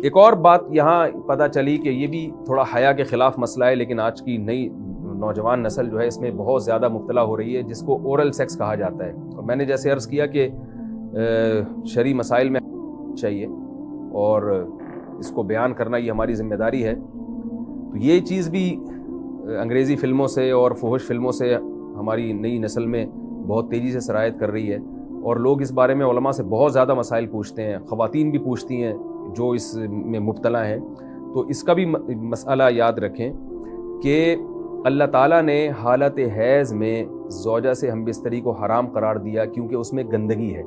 ایک اور بات یہاں پتہ چلی کہ یہ بھی تھوڑا حیا کے خلاف مسئلہ ہے، لیکن آج کی نئی نوجوان نسل جو ہے اس میں بہت زیادہ مبتلا ہو رہی ہے، جس کو اورل سیکس کہا جاتا ہے. اور میں نے جیسے عرض کیا کہ شرعی مسائل میں چاہیے اور اس کو بیان کرنا یہ ہماری ذمہ داری ہے. تو یہ چیز بھی انگریزی فلموں سے اور فحش فلموں سے ہماری نئی نسل میں بہت تیزی سے سرایت کر رہی ہے، اور لوگ اس بارے میں علماء سے بہت زیادہ مسائل پوچھتے ہیں، خواتین بھی پوچھتی ہیں جو اس میں مبتلا ہیں. تو اس کا بھی مسئلہ یاد رکھیں کہ اللہ تعالیٰ نے حالت حیض میں زوجہ سے ہم بستری کو حرام قرار دیا کیونکہ اس میں گندگی ہے.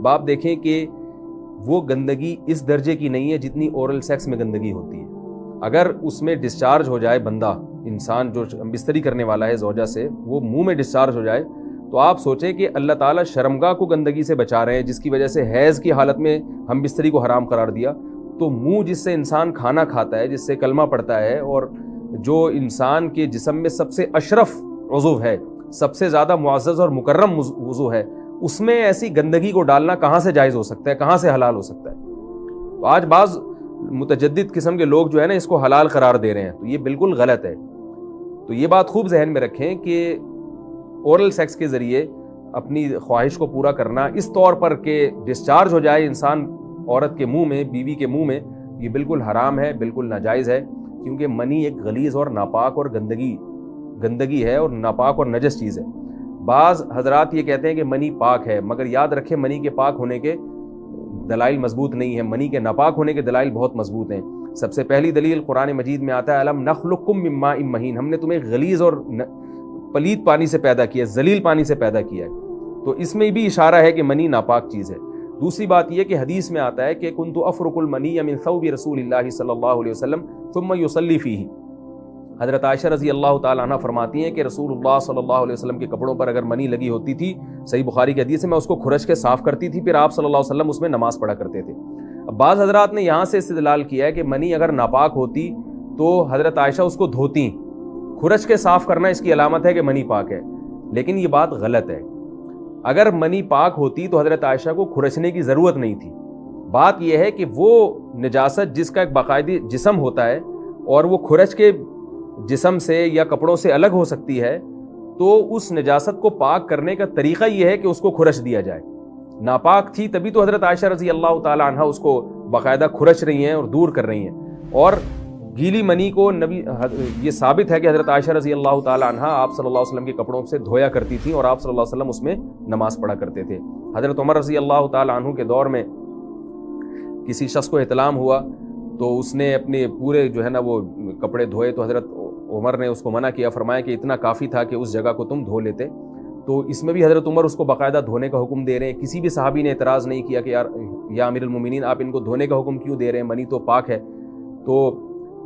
باپ دیکھیں کہ وہ گندگی اس درجے کی نہیں ہے جتنی اورل سیکس میں گندگی ہوتی ہے. اگر اس میں ڈسچارج ہو جائے بندہ، انسان جو ہم بستری کرنے والا ہے زوجہ سے، وہ منہ میں ڈسچارج ہو جائے، تو آپ سوچیں کہ اللہ تعالیٰ شرمگاہ کو گندگی سے بچا رہے ہیں، جس کی وجہ سے حیض کی حالت میں ہم بستری کو حرام قرار دیا. تو منہ جس سے انسان کھانا کھاتا ہے، جس سے کلمہ پڑھتا ہے، اور جو انسان کے جسم میں سب سے اشرف عضو ہے، سب سے زیادہ معزز اور مکرم عضو ہے، اس میں ایسی گندگی کو ڈالنا کہاں سے جائز ہو سکتا ہے، کہاں سے حلال ہو سکتا ہے؟ تو آج بعض متجدد قسم کے لوگ جو ہے نا اس کو حلال قرار دے رہے ہیں، تو یہ بالکل غلط ہے. تو یہ بات خوب ذہن میں رکھیں کہ اورل سیکس کے ذریعے اپنی خواہش کو پورا کرنا اس طور پر کہ ڈسچارج ہو جائے انسان عورت کے منہ میں، بیوی کے منہ میں، یہ بالکل حرام ہے، بالکل ناجائز ہے. کیونکہ منی ایک غلیظ اور ناپاک اور گندگی ہے، اور ناپاک اور نجس چیز ہے. بعض حضرات یہ کہتے ہیں کہ منی پاک ہے، مگر یاد رکھیں منی کے پاک ہونے کے دلائل مضبوط نہیں ہیں، منی کے ناپاک ہونے کے دلائل بہت مضبوط ہیں. سب سے پہلی دلیل قرآن مجید میں آتا ہے الم نخلقکم من ماء مہین، ہم نے تمہیں غلیظ اور پلید پانی سے پیدا کیا ہے، ذلیل پانی سے پیدا کیا ہے. تو اس میں بھی اشارہ ہے کہ منی ناپاک چیز ہے. دوسری بات یہ کہ حدیث میں آتا ہے کہ کنت افرق المنی من ثوب رسول اللہ صلی اللہ علیہ وسلم ثم یصلی فیہ. حضرت عائشہ رضی اللہ تعالیٰ عنہ فرماتی ہیں کہ رسول اللہ صلی اللہ علیہ وسلم کے کپڑوں پر اگر منی لگی ہوتی تھی، صحیح بخاری کی حدیث ہے، میں اس کو کھرچ کے صاف کرتی تھی، پھر آپ صلی اللہ علیہ وسلم اس میں نماز پڑھا کرتے تھے. اب بعض حضرات نے یہاں سے استدلال کیا ہے کہ منی اگر ناپاک ہوتی تو حضرت عائشہ اس کو دھوتی، کھرچ کے صاف کرنا اس کی علامت ہے کہ منی پاک ہے. لیکن یہ بات غلط ہے. اگر منی پاک ہوتی تو حضرت عائشہ کو کھرچنے کی ضرورت نہیں تھی. بات یہ ہے کہ وہ نجاست جس کا ایک باقاعدی جسم ہوتا ہے اور وہ کھرچ کے جسم سے یا کپڑوں سے الگ ہو سکتی ہے، تو اس نجاست کو پاک کرنے کا طریقہ یہ ہے کہ اس کو کھرچ دیا جائے. ناپاک تھی تبھی تو حضرت عائشہ رضی اللہ تعالی عنہ اس کو باقاعدہ کھرچ رہی ہیں اور دور کر رہی ہیں. اور گیلی منی کو یہ ثابت ہے کہ حضرت عائشہ رضی اللہ تعالی عنہ آپ صلی اللہ علیہ وسلم کے کپڑوں سے دھویا کرتی تھیں اور آپ صلی اللہ علیہ وسلم اس میں نماز پڑھا کرتے تھے. حضرت عمر رضی اللہ تعالی عنہ کے دور میں کسی شخص کو احتلام ہوا تو اس نے اپنے پورے جو ہے نا وہ کپڑے دھوئے، تو حضرت عمر نے اس کو منع کیا، فرمایا کہ اتنا کافی تھا کہ اس جگہ کو تم دھو لیتے. تو اس میں بھی حضرت عمر اس کو باقاعدہ دھونے کا حکم دے رہے ہیں. کسی بھی صحابی نے اعتراض نہیں کیا کہ یار یا امیر المومنین آپ ان کو دھونے کا حکم کیوں دے رہے ہیں، منی تو پاک ہے.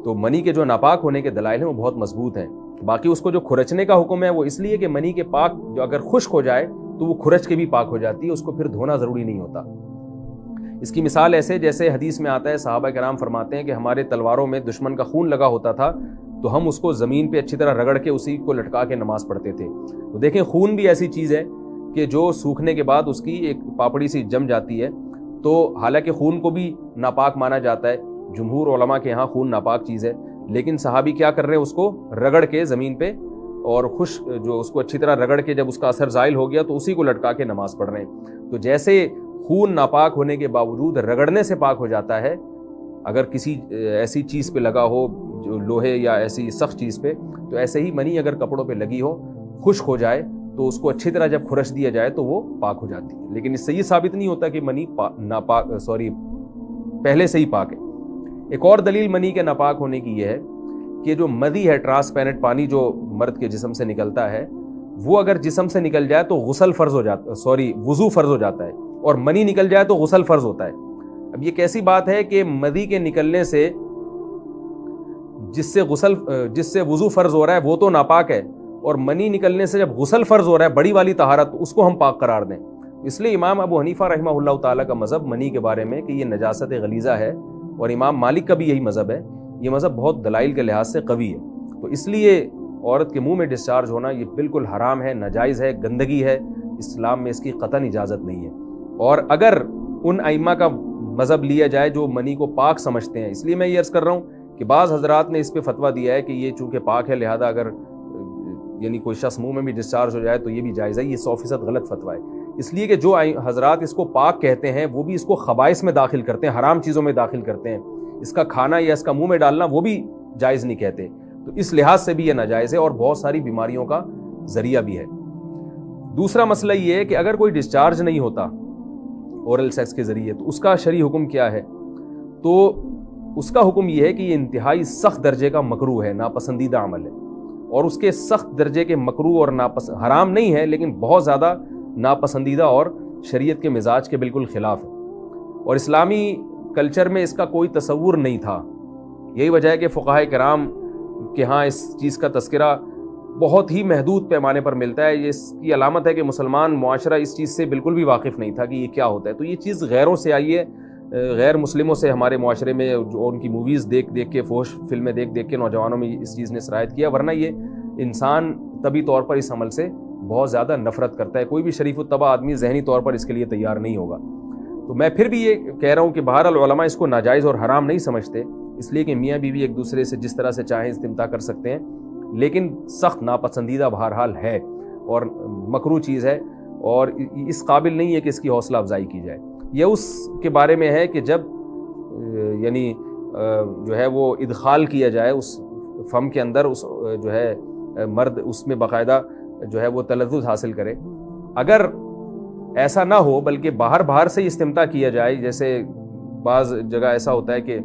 تو منی کے جو ناپاک ہونے کے دلائل ہیں وہ بہت مضبوط ہیں. باقی اس کو جو کھرچنے کا حکم ہے وہ اس لیے کہ منی کے پاک جو اگر خشک ہو جائے تو وہ کھرچ کے بھی پاک ہو جاتی ہے، اس کو پھر دھونا ضروری نہیں ہوتا. اس کی مثال ایسے جیسے حدیث میں آتا ہے، صحابہ کرام فرماتے ہیں کہ ہمارے تلواروں میں دشمن کا خون لگا ہوتا تھا تو ہم اس کو زمین پہ اچھی طرح رگڑ کے اسی کو لٹکا کے نماز پڑھتے تھے. تو دیکھیں خون بھی ایسی چیز ہے کہ جو سوکھنے کے بعد اس کی ایک پاپڑی سی جم جاتی ہے. تو حالانکہ خون کو بھی ناپاک مانا جاتا ہے، جمہور علماء کے یہاں خون ناپاک چیز ہے، لیکن صحابی کیا کر رہے ہیں، اس کو رگڑ کے زمین پہ اور خشک جو اس کو اچھی طرح رگڑ کے جب اس کا اثر زائل ہو گیا تو اسی کو لٹکا کے نماز پڑھ رہے ہیں. تو جیسے خون ناپاک ہونے کے باوجود رگڑنے سے پاک ہو جاتا ہے، اگر کسی ایسی چیز پہ لگا ہو جو لوہے یا ایسی سخت چیز پہ، تو ایسے ہی منی اگر کپڑوں پہ لگی ہو، خشک ہو جائے تو اس کو اچھی طرح جب کھرچ دیا جائے تو وہ پاک ہو جاتی ہے. لیکن اس سے یہ ثابت نہیں ہوتا کہ منی پہلے سے ہی پاک ہے. ایک اور دلیل منی کے ناپاک ہونے کی یہ ہے کہ جو مدی ہے، ٹرانسپیرنٹ پانی جو مرد کے جسم سے نکلتا ہے، وہ اگر جسم سے نکل جائے تو وضو فرض ہو جاتا ہے، اور منی نکل جائے تو غسل فرض ہوتا ہے. اب یہ کیسی بات ہے کہ مدی کے نکلنے سے جس سے وضو فرض ہو رہا ہے وہ تو ناپاک ہے، اور منی نکلنے سے جب غسل فرض ہو رہا ہے بڑی والی طہارت، اس کو ہم پاک قرار دیں. اس لیے امام ابو حنیفہ رحمہ اللہ تعالیٰ کا مذہب منی کے بارے میں کہ یہ نجاست غلیظہ ہے، اور امام مالک کا بھی یہی مذہب ہے. یہ مذہب بہت دلائل کے لحاظ سے قوی ہے. تو اس لیے عورت کے منہ میں ڈسچارج ہونا یہ بالکل حرام ہے، ناجائز ہے، گندگی ہے. اسلام میں اس کی قطعاً اجازت نہیں ہے. اور اگر ان ائمہ کا مذہب لیا جائے جو منی کو پاک سمجھتے ہیں. اس لیے میں یہ عرض کر رہا ہوں کہ بعض حضرات نے اس پہ فتویٰ دیا ہے کہ یہ چونکہ پاک ہے لہذا اگر یعنی کوئی شخص منہ میں بھی ڈسچارج ہو جائے تو یہ بھی جائز ہے. یہ 100% غلط فتویٰ ہے. اس لیے کہ جو حضرات اس کو پاک کہتے ہیں وہ بھی اس کو خبائث میں داخل کرتے ہیں, حرام چیزوں میں داخل کرتے ہیں. اس کا کھانا یا اس کا منہ میں ڈالنا وہ بھی جائز نہیں کہتے. تو اس لحاظ سے بھی یہ ناجائز ہے اور بہت ساری بیماریوں کا ذریعہ بھی ہے. دوسرا مسئلہ یہ ہے کہ اگر کوئی ڈسچارج نہیں ہوتا اورل سیکس کے ذریعے تو اس کا شرعی حکم کیا ہے؟ تو اس کا حکم یہ ہے کہ یہ انتہائی سخت درجے کا مکروہ ہے, ناپسندیدہ عمل ہے. اور اس کے سخت درجے کے مکروہ اور حرام نہیں ہے لیکن بہت زیادہ ناپسندیدہ اور شریعت کے مزاج کے بالکل خلاف ہے. اور اسلامی کلچر میں اس کا کوئی تصور نہیں تھا. یہی وجہ ہے کہ فقہاء کرام کے ہاں اس چیز کا تذکرہ بہت ہی محدود پیمانے پر ملتا ہے. یہ اس کی علامت ہے کہ مسلمان معاشرہ اس چیز سے بالکل بھی واقف نہیں تھا کہ یہ کیا ہوتا ہے. تو یہ چیز غیروں سے آئی ہے, غیر مسلموں سے ہمارے معاشرے میں, جو ان کی موویز دیکھ دیکھ کے, فحش فلمیں دیکھ دیکھ کے نوجوانوں میں اس چیز نے سرایت کیا. ورنہ یہ انسان طبی طور پر اس عمل سے بہت زیادہ نفرت کرتا ہے. کوئی بھی شریف الطبع آدمی ذہنی طور پر اس کے لیے تیار نہیں ہوگا. تو میں پھر بھی یہ کہہ رہا ہوں کہ بہرحال علماء اس کو ناجائز اور حرام نہیں سمجھتے, اس لیے کہ میاں بیوی ایک دوسرے سے جس طرح سے چاہیں استمتاع کر سکتے ہیں, لیکن سخت ناپسندیدہ بہرحال ہے اور مکروہ چیز ہے اور اس قابل نہیں ہے کہ اس کی حوصلہ افزائی کی جائے. یہ اس کے بارے میں ہے کہ جب یعنی جو ہے وہ ادخال کیا جائے اس فم کے اندر, اس جو ہے مرد اس میں باقاعدہ جو ہے وہ تلذذ حاصل کرے. اگر ایسا نہ ہو بلکہ باہر سے ہی استمتاع کیا جائے, جیسے بعض جگہ ایسا ہوتا ہے کہ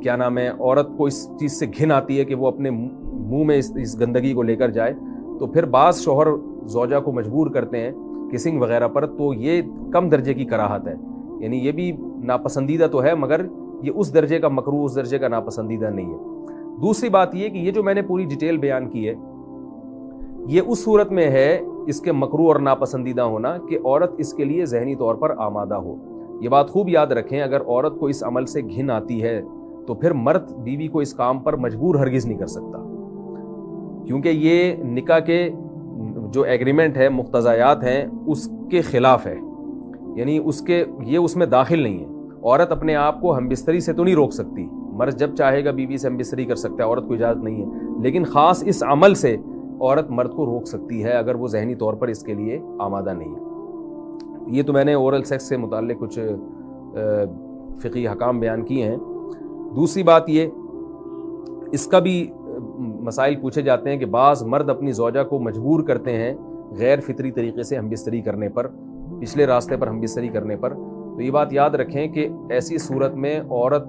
کیا نام ہے, عورت کو اس چیز سے گھن آتی ہے کہ وہ اپنے منہ میں اس گندگی کو لے کر جائے, تو پھر بعض شوہر زوجہ کو مجبور کرتے ہیں کسنگ وغیرہ پر, تو یہ کم درجے کی کراہت ہے. یعنی یہ بھی ناپسندیدہ تو ہے مگر یہ اس درجے کا مکروہ, اس درجے کا ناپسندیدہ نہیں ہے. دوسری بات یہ کہ یہ جو میں نے پوری ڈیٹیل بیان کی ہے یہ اس صورت میں ہے اس کے مکروہ اور ناپسندیدہ ہونا کہ عورت اس کے لیے ذہنی طور پر آمادہ ہو. یہ بات خوب یاد رکھیں, اگر عورت کو اس عمل سے گھن آتی ہے تو پھر مرد بیوی کو اس کام پر مجبور ہرگز نہیں کر سکتا, کیونکہ یہ نکاح کے جو ایگریمنٹ ہے, مقتضیات ہیں, اس کے خلاف ہے. یعنی یہ اس میں داخل نہیں ہے. عورت اپنے آپ کو ہم بستری سے تو نہیں روک سکتی, مرد جب چاہے گا بیوی سے ہم بستری کر سکتا ہے, عورت کو اجازت نہیں ہے. لیکن خاص اس عمل سے عورت مرد کو روک سکتی ہے اگر وہ ذہنی طور پر اس کے لیے آمادہ نہیں ہے. یہ تو میں نے اورل سیکس سے متعلق کچھ فقہی احکام بیان کیے ہیں. دوسری بات یہ, اس کا بھی مسائل پوچھے جاتے ہیں کہ بعض مرد اپنی زوجہ کو مجبور کرتے ہیں غیر فطری طریقے سے ہم بستری کرنے پر, پچھلے راستے پر ہم بستری کرنے پر. تو یہ بات یاد رکھیں کہ ایسی صورت میں عورت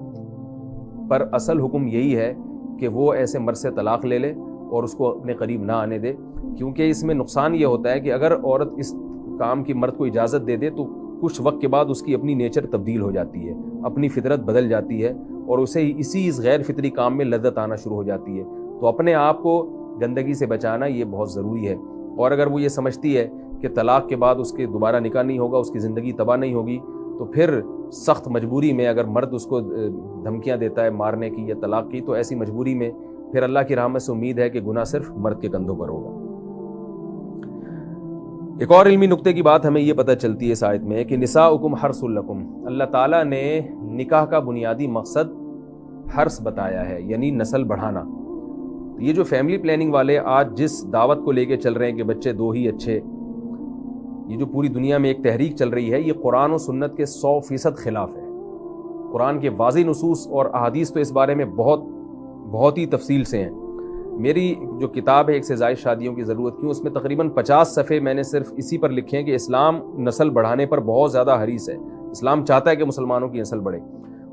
پر اصل حکم یہی ہے کہ وہ ایسے مرد سے طلاق لے لے اور اس کو اپنے قریب نہ آنے دے, کیونکہ اس میں نقصان یہ ہوتا ہے کہ اگر عورت اس کام کی مرد کو اجازت دے دے تو کچھ وقت کے بعد اس کی اپنی نیچر تبدیل ہو جاتی ہے, اپنی فطرت بدل جاتی ہے اور اسے اس غیر فطری کام میں لذت آنا شروع ہو جاتی ہے. تو اپنے آپ کو گندگی سے بچانا یہ بہت ضروری ہے. اور اگر وہ یہ سمجھتی ہے کہ طلاق کے بعد اس کے دوبارہ نکاح نہیں ہوگا, اس کی زندگی تباہ نہیں ہوگی, تو پھر سخت مجبوری میں اگر مرد اس کو دھمکیاں دیتا ہے مارنے کی یا طلاق کی, تو ایسی مجبوری میں پھر اللہ کی رحمت سے امید ہے کہ گناہ صرف مرد کے کندھوں پر ہوگا. ایک اور علمی نقطے کی بات ہمیں یہ پتہ چلتی ہے اس آیت میں کہ نساؤکم حرث لکم, اللہ تعالیٰ نے نکاح کا بنیادی مقصد حرث بتایا ہے, یعنی نسل بڑھانا. یہ جو فیملی پلاننگ والے آج جس دعوت کو لے کے چل رہے ہیں کہ بچے 2 ہی اچھے, یہ جو پوری دنیا میں ایک تحریک چل رہی ہے, یہ قرآن و سنت کے 100% خلاف ہے. قرآن کے واضح نصوص اور احادیث تو اس بارے میں بہت ہی تفصیل سے ہیں. میری جو کتاب ہے ایک سے زائد شادیوں کی ضرورت کیوں, اس میں تقریباً 50 صفحے میں نے صرف اسی پر لکھے ہیں کہ اسلام نسل بڑھانے پر بہت زیادہ حریص ہے. اسلام چاہتا ہے کہ مسلمانوں کی نسل بڑھے,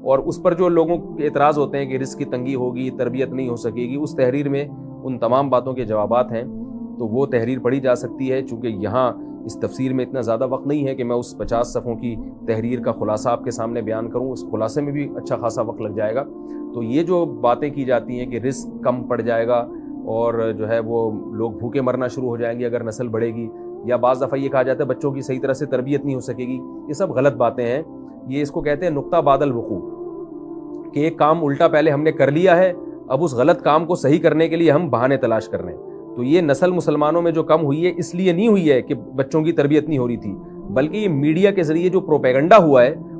اور اس پر جو لوگوں کے اعتراض ہوتے ہیں کہ رزق کی تنگی ہوگی, تربیت نہیں ہو سکے گی, اس تحریر میں ان تمام باتوں کے جوابات ہیں. تو وہ تحریر پڑھی جا سکتی ہے, چونکہ یہاں اس تفسیر میں اتنا زیادہ وقت نہیں ہے کہ میں اس 50 صفحوں کی تحریر کا خلاصہ آپ کے سامنے بیان کروں. اس خلاصے میں بھی اچھا خاصا وقت لگ جائے گا. تو یہ جو باتیں کی جاتی ہیں کہ رزق کم پڑ جائے گا اور جو ہے وہ لوگ بھوکے مرنا شروع ہو جائیں گے اگر نسل بڑھے گی, یا بعض دفعہ یہ کہا جاتا ہے بچوں کی صحیح طرح سے تربیت نہیں ہو سکے گی, یہ سب غلط باتیں ہیں. یہ اس کو کہتے ہیں نقطہ بعد الوقوع, کہ ایک کام الٹا پہلے ہم نے کر لیا ہے, اب اس غلط کام کو صحیح کرنے کے لیے ہم بہانے تلاش کر رہے ہیں. تو یہ نسل مسلمانوں میں جو کم ہوئی ہے اس لیے نہیں ہوئی ہے کہ بچوں کی تربیت نہیں ہو رہی تھی, بلکہ یہ میڈیا کے ذریعے جو پروپیگنڈا ہوا ہے